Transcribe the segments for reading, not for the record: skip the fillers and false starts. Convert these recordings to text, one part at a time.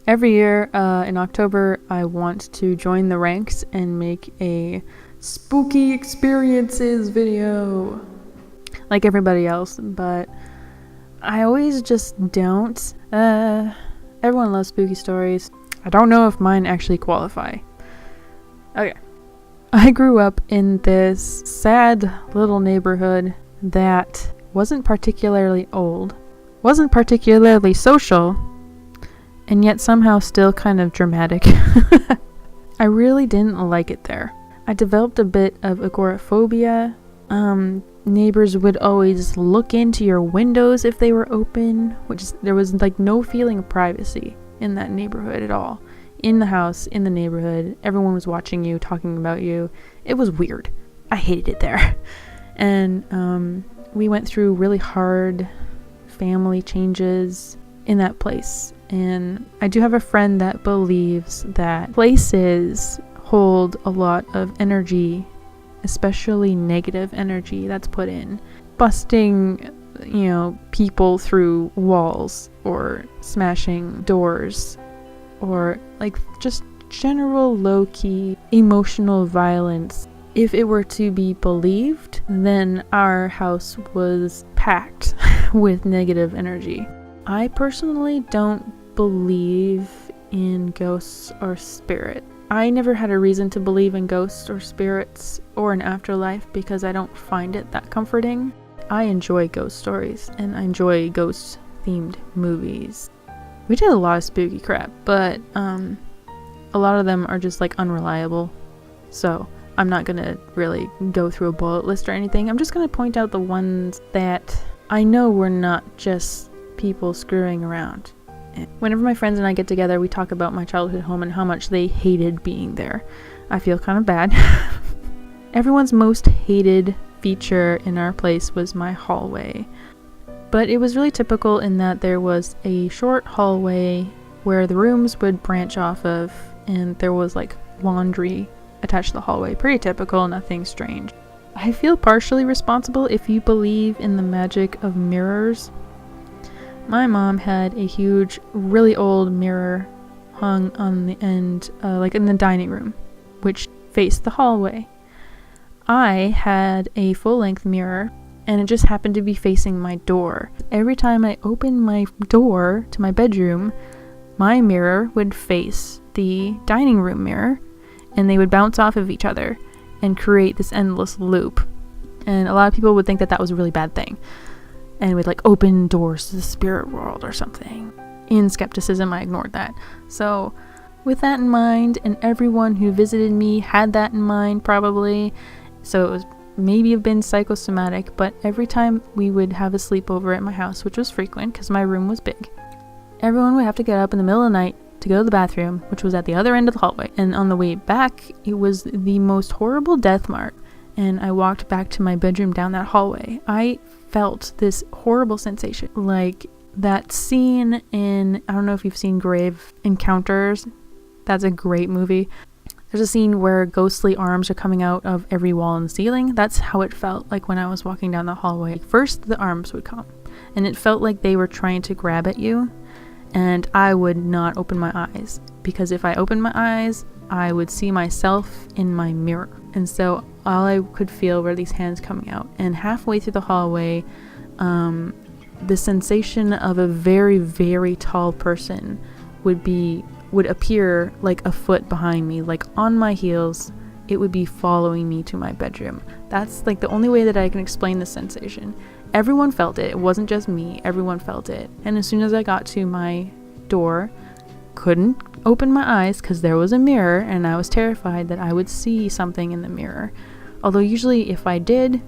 Every year in October, I want to join the ranks and make a spooky experiences video like everybody else, but I always just don't. Everyone loves spooky stories. I don't know if mine actually qualify. Okay. I grew up in this sad little neighborhood that wasn't particularly old, wasn't particularly social, and yet somehow still kind of dramatic. I really didn't like it there. I developed a bit of agoraphobia. Neighbors would always look into your windows if they were open, there was like no feeling of privacy in that neighborhood at all. In the house, in the neighborhood, everyone was watching you, talking about you. It was weird. I hated it there. And we went through really hard family changes in that place. And I do have a friend that believes that places hold a lot of energy, especially negative energy that's put in. Busting, people through walls or smashing doors or like just general low-key emotional violence. If it were to be believed, then our house was packed with negative energy. I personally don't believe in ghosts or spirit. I never had a reason to believe in ghosts or spirits or an afterlife because I don't find it that comforting. I enjoy ghost stories and I enjoy ghost-themed movies. We did a lot of spooky crap, but a lot of them are just like unreliable. So I'm not gonna really go through a bullet list or anything. I'm just gonna point out the ones that I know were not just people screwing around. Whenever my friends and I get together, we talk about my childhood home and how much they hated being there. I feel kind of bad. Everyone's most hated feature in our place was my hallway. But it was really typical in that there was a short hallway where the rooms would branch off of, and there was like laundry attached to the hallway. Pretty typical, nothing strange. I feel partially responsible if you believe in the magic of mirrors. My mom had a huge, really old mirror hung on the end, like in the dining room, which faced the hallway. I had a full-length mirror, and it just happened to be facing my door. Every time I opened my door to my bedroom, my mirror would face the dining room mirror, and they would bounce off of each other and create this endless loop. And a lot of people would think that that was a really bad thing, and would like open doors to the spirit world or something. In skepticism, I ignored that. So with that in mind, and everyone who visited me had that in mind probably, so it was maybe have been psychosomatic, but every time we would have a sleepover at my house, which was frequent because my room was big, everyone would have to get up in the middle of the night to go to the bathroom, which was at the other end of the hallway. And on the way back, it was the most horrible death mark. And I walked back to my bedroom down that hallway. I felt this horrible sensation, like that scene in, I don't know if you've seen Grave Encounters. That's a great movie. There's a scene where ghostly arms are coming out of every wall and ceiling. That's how it felt like when I was walking down the hallway. First, the arms would come, and it felt like they were trying to grab at you, and I would not open my eyes, because if I opened my eyes, I would see myself in my mirror. And so all I could feel were these hands coming out. And halfway through the hallway, the sensation of a very, very tall person would appear like a foot behind me, like on my heels. It would be following me to my bedroom. That's like the only way that I can explain the sensation. Everyone felt it. It wasn't just me. Everyone felt it. And as soon as I got to my door, couldn't open my eyes because there was a mirror, and I was terrified that I would see something in the mirror. Although usually if I did,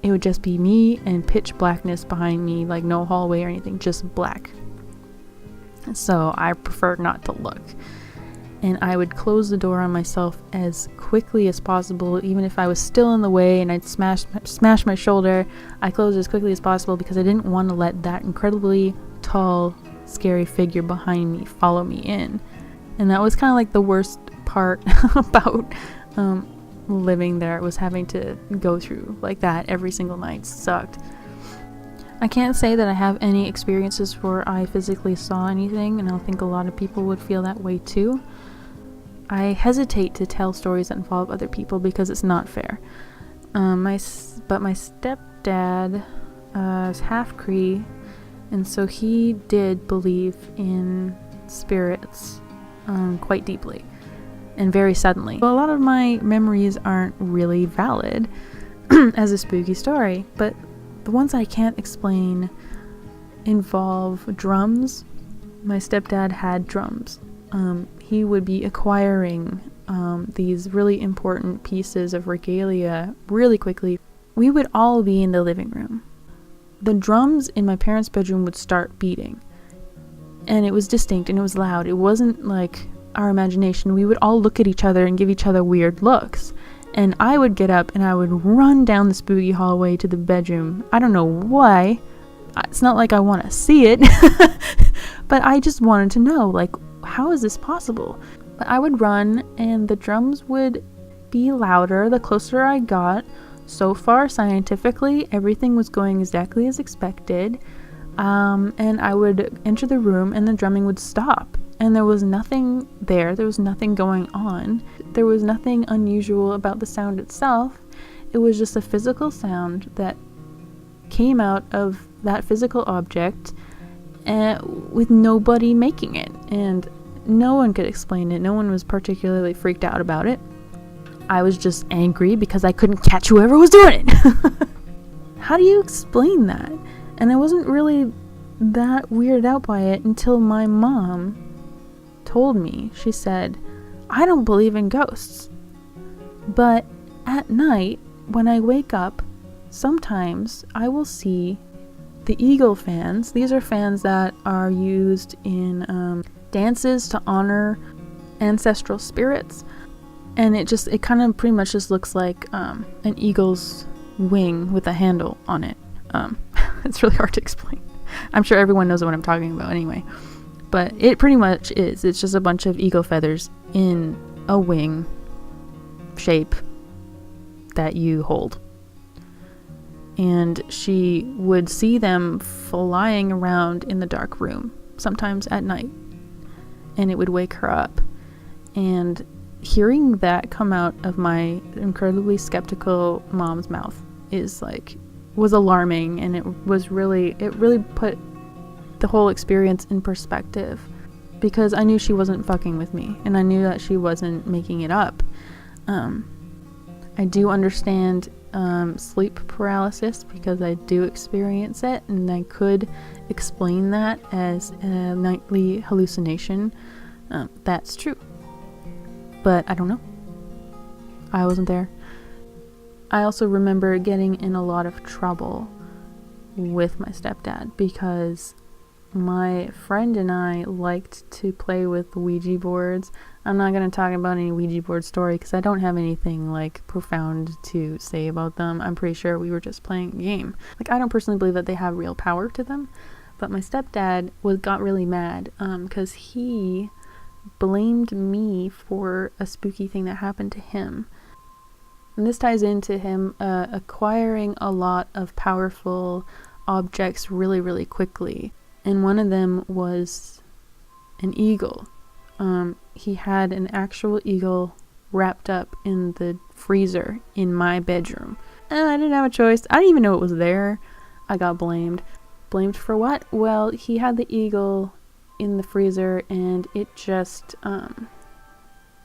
it would just be me and pitch blackness behind me, like no hallway or anything, just black. So I preferred not to look. And I would close the door on myself as quickly as possible, even if I was still in the way and I'd smash my shoulder. I closed as quickly as possible because I didn't want to let that incredibly tall, scary figure behind me follow me in. And that was kind of like the worst part about living there, was having to go through like that every single night. Sucked. I can't say that I have any experiences where I physically saw anything, and I think a lot of people would feel that way too. I hesitate to tell stories that involve other people because it's not fair. But my stepdad is half Cree, and so he did believe in spirits quite deeply and very suddenly. Well, a lot of my memories aren't really valid as a spooky story, but the ones I can't explain involve drums. My stepdad had drums. He would be acquiring these really important pieces of regalia really quickly. We would all be in the living room. The drums in my parents' bedroom would start beating. And it was distinct and it was loud. It wasn't like our imagination. We would all look at each other and give each other weird looks. And I would get up and I would run down the spooky hallway to the bedroom. I don't know why. It's not like I want to see it. But I just wanted to know, like, how is this possible? But I would run and the drums would be louder the closer I got. So far, scientifically, everything was going exactly as expected. And I would enter the room and the drumming would stop. And there was nothing there. There was nothing going on. There was nothing unusual about the sound itself. It was just a physical sound that came out of that physical object with nobody making it. And no one could explain it. No one was particularly freaked out about it. I was just angry because I couldn't catch whoever was doing it. How do you explain that? And I wasn't really that weirded out by it until my mom told me. She said, I don't believe in ghosts, but at night when I wake up, sometimes I will see the eagle fans. These are fans that are used in dances to honor ancestral spirits, and it kind of pretty much just looks like an eagle's wing with a handle on it. It's really hard to explain. I'm sure everyone knows what I'm talking about anyway. But it pretty much is. It's just a bunch of eagle feathers in a wing shape that you hold. And she would see them flying around in the dark room, sometimes at night. And it would wake her up. And hearing that come out of my incredibly skeptical mom's mouth was alarming, and it really put the whole experience in perspective, because I knew she wasn't fucking with me, and I knew that she wasn't making it up. I do understand sleep paralysis because I do experience it, and I could explain that as a nightly hallucination. That's true, but I don't know. I wasn't there. I also remember getting in a lot of trouble with my stepdad because my friend and I liked to play with Ouija boards. I'm not going to talk about any Ouija board story because I don't have anything like profound to say about them. I'm pretty sure we were just playing a game. Like, I don't personally believe that they have real power to them, but my stepdad got really mad because he blamed me for a spooky thing that happened to him. And this ties into him acquiring a lot of powerful objects really, really quickly. And one of them was an eagle. He had an actual eagle wrapped up in the freezer in my bedroom. And I didn't have a choice. I didn't even know it was there. I got blamed. Blamed for what? Well, he had the eagle in the freezer, and it just,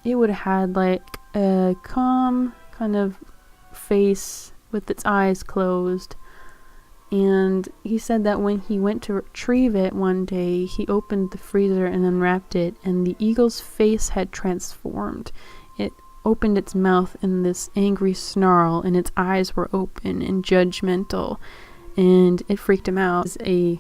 it would have had like a calm kind of face with its eyes closed. And he said that when he went to retrieve it one day, he opened the freezer and unwrapped it, and the eagle's face had transformed. It opened its mouth in this angry snarl, and its eyes were open and judgmental, and it freaked him out. It's a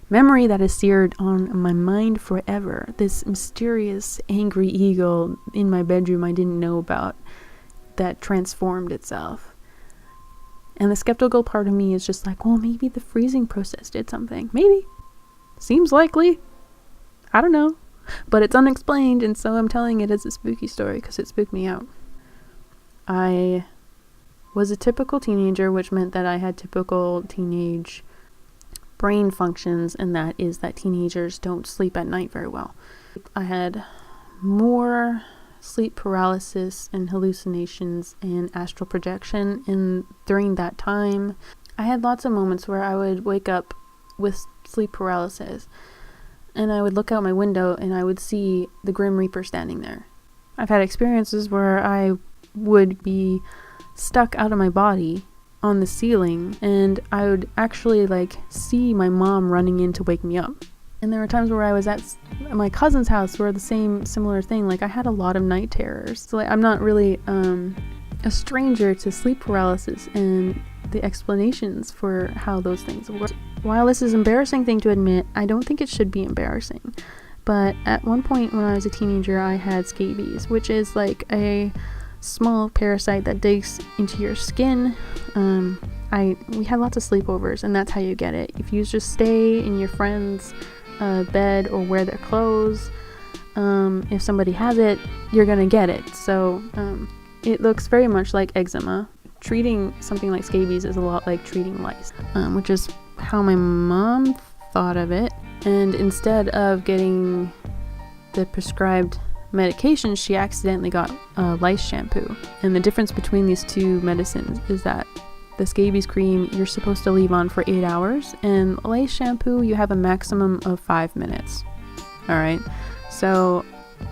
memory that is seared on my mind forever. This mysterious, angry eagle in my bedroom I didn't know about that transformed itself. And the skeptical part of me is just like, well, maybe the freezing process did something. Maybe. Seems likely. I don't know. But it's unexplained, and so I'm telling it as a spooky story because it spooked me out. I was a typical teenager, which meant that I had typical teenage brain functions, and that is that teenagers don't sleep at night very well. I had more sleep paralysis and hallucinations and astral projection, and during that time I had lots of moments where I would wake up with sleep paralysis and I would look out my window and I would see the Grim Reaper standing there. I've had experiences where I would be stuck out of my body on the ceiling and I would actually see my mom running in to wake me up. And there were times where I was at my cousin's house where the similar thing, I had a lot of night terrors. So I'm not really a stranger to sleep paralysis and the explanations for how those things work. While this is an embarrassing thing to admit, I don't think it should be embarrassing. But at one point when I was a teenager, I had scabies, which is a small parasite that digs into your skin. We had lots of sleepovers, and that's how you get it. If you just stay in your friend's bed or wear their clothes, if somebody has it, you're gonna get it. So it looks very much like eczema. Treating something like scabies is a lot like treating lice, which is how my mom thought of it. And instead of getting the prescribed medication, she accidentally got lice shampoo. And the difference between these two medicines is that the scabies cream you're supposed to leave on for 8 hours, and lice shampoo you have a maximum of 5 minutes. Alright, so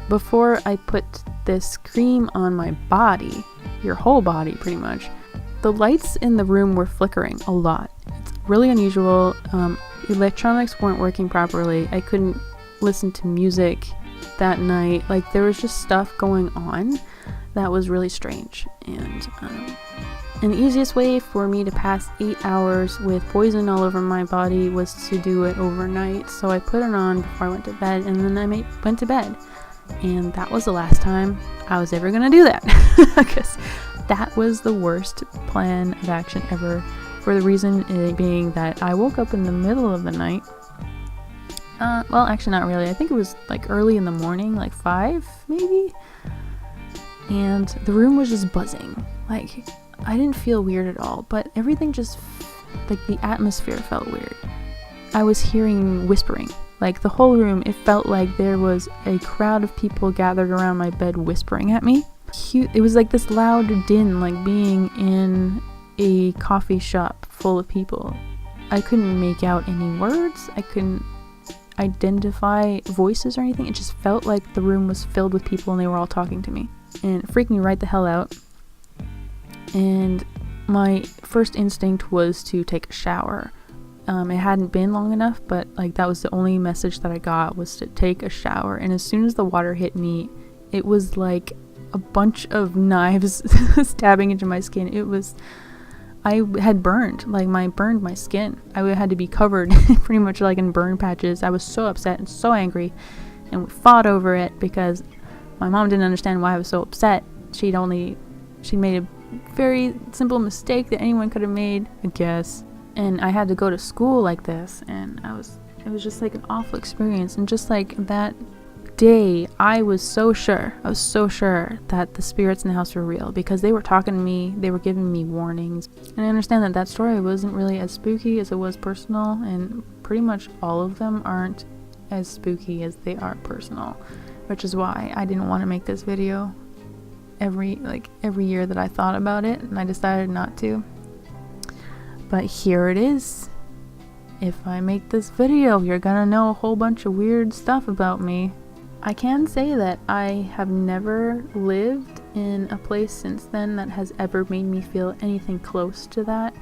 before I put this cream on my body, your whole body pretty much, the lights in the room were flickering a lot. It's really unusual. Electronics weren't working properly. I couldn't listen to music that night. There was just stuff going on that was really strange. And the easiest way for me to pass 8 hours with poison all over my body was to do it overnight. So I put it on before I went to bed, and then I went to bed. And that was the last time I was ever gonna do that. Because that was the worst plan of action ever, for the reason being that I woke up in the middle of the night. Well, actually not really. I think it was early in the morning, 5 maybe. And the room was just buzzing. I didn't feel weird at all, but everything just, the atmosphere felt weird. I was hearing whispering. The whole room, it felt like there was a crowd of people gathered around my bed whispering at me. It was this loud din, being in a coffee shop full of people. I couldn't make out any words. I couldn't identify voices or anything. It just felt like the room was filled with people and they were all talking to me. And it freaked me right the hell out. And my first instinct was to take a shower. It hadn't been long enough, but that was the only message that I got, was to take a shower. And as soon as the water hit me, it was like a bunch of knives stabbing into my skin. I had burned my skin. I had to be covered pretty much in burn patches. I was so upset and so angry, and we fought over it because my mom didn't understand why I was so upset. She made a very simple mistake that anyone could have made, I guess. And I had to go to school like this, and it was just an awful experience. And just that day, I was so sure that the spirits in the house were real, because they were talking to me, they were giving me warnings. And I understand that story wasn't really as spooky as it was personal, and pretty much all of them aren't as spooky as they are personal, which is why I didn't want to make this video every year that I thought about it, and I decided not to. But here it is. If I make this video, you're gonna know a whole bunch of weird stuff about me. I can say that I have never lived in a place since then that has ever made me feel anything close to that.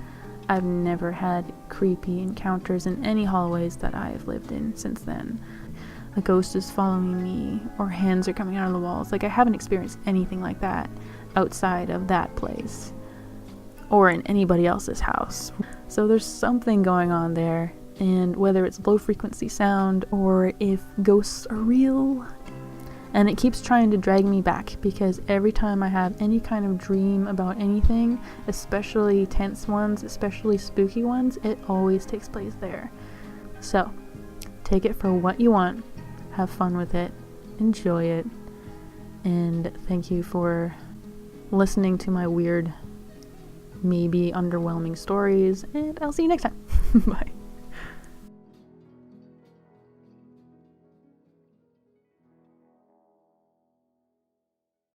I've never had creepy encounters in any hallways that I've lived in since then. A ghost is following me, or hands are coming out of the walls. I haven't experienced anything like that outside of that place, or in anybody else's house. So there's something going on there, and whether it's low frequency sound or if ghosts are real. And it keeps trying to drag me back, because every time I have any kind of dream about anything, especially tense ones, especially spooky ones, it always takes place there. So take it for what you want, have fun with it, enjoy it, and thank you for listening to my weird, maybe underwhelming stories, and I'll see you next time. Bye.